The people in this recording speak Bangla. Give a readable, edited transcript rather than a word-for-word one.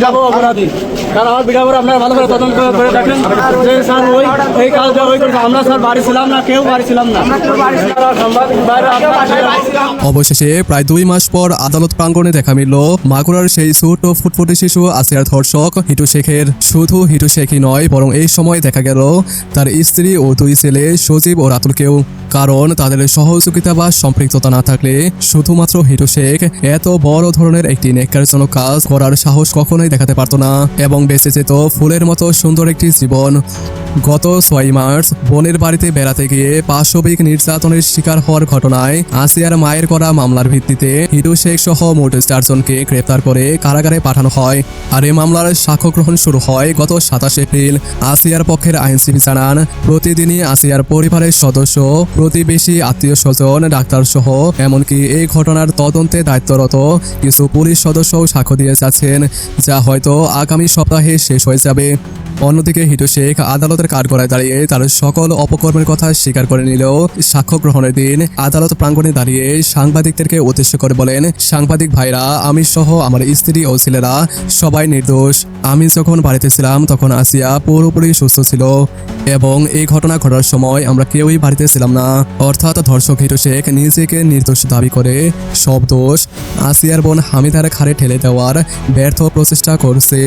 যাবো অপরাধী। কারণ আমার ভিডিও করে আপনারা ভালো করে তদন্ত করে দেখেন যে স্যার ওই কাজটা ওই করেছে। আমরা স্যার বাড়ি ছিলাম না, কেউ বাড়ি ছিলাম না। সাংবাদিক ভাইরা অবশেষে প্রায় 2 মাস পর আদালত প্রাঙ্গণে দেখা মিলল মাগুরার সেই ছোট ফুটফুটে শিশু আসিয়ার ধর্ষক হিটু শেখের। শুধু হিটু শেখই নয়, বরং এই সময় দেখা গেল তার স্ত্রী ও 2 ছেলে সজীব ও রাতুলকেও। কারণ তাদের সহযোগিতা বা সম্পৃক্ততা না থাকলে শুধুমাত্র হিটু শেখ এত বড় ধরনের একটি নেককারজনক কাজ করার সাহস কখনোই দেখাতে পারত না এবং বেঁচে যেত ফুলের মতো সুন্দর একটি জীবন। গত 6 মার্চ বোনের বাড়িতে বেড়াতে গিয়ে পাশবিক নির্যাতনের শিকার হওয়ার ঘটনায় আসিয়ার মায়ের করা মামলার ভিত্তিতে হিটু শেখ সহ মোট 4 জনকে গ্রেপ্তার করে কারাগারে পাঠানো হয়। আর এই মামলার সাক্ষ্য গ্রহণ শুরু হয় গত 27 এপ্রিল। আসিয়ার পক্ষের আইনজীবী জানান, প্রতিদিনই আসিয়ার পরিবারের সদস্য, প্রতিবেশী, আত্মীয় স্বজন, ডাক্তার সহ এমনকি এই ঘটনার তদন্তে দায়িত্বরত কিছু পুলিশ সদস্যও সাক্ষ্য দিয়ে যাচ্ছেন, যা হয়তো আগামী সপ্তাহে শেষ হয়ে যাবে। অন্যদিকে হিটু শেখ আদালতের কাঠগড়ায় দাঁড়িয়ে তার সকল অপকর্মের কথা স্বীকার করে নিলেও সাক্ষ্য গ্রহণের দিন আদালত প্রাঙ্গণে দাঁড়িয়ে সাংবাদিকদেরকে উদ্দেশ্য করে বলেন, সাংবাদিক ভাইরা, আমি সহ আমার স্ত্রী ও ছেলেরা সবাই নির্দোষ। আমি যখন বাড়িতে ছিলাম তখন আসিয়া পুরোপুরি সুস্থ ছিল এবং এই ঘটনা ঘটার সময় আমরা কেউই বাড়িতে ছিলাম না। অর্থাৎ ধর্ষক হিটু শেখ নিজেকে নির্দোষ দাবি করে সব দোষ আসিয়ার বোন হামিদার ঘাড়ে ঠেলে দেওয়ার ব্যর্থ প্রচেষ্টা করছে।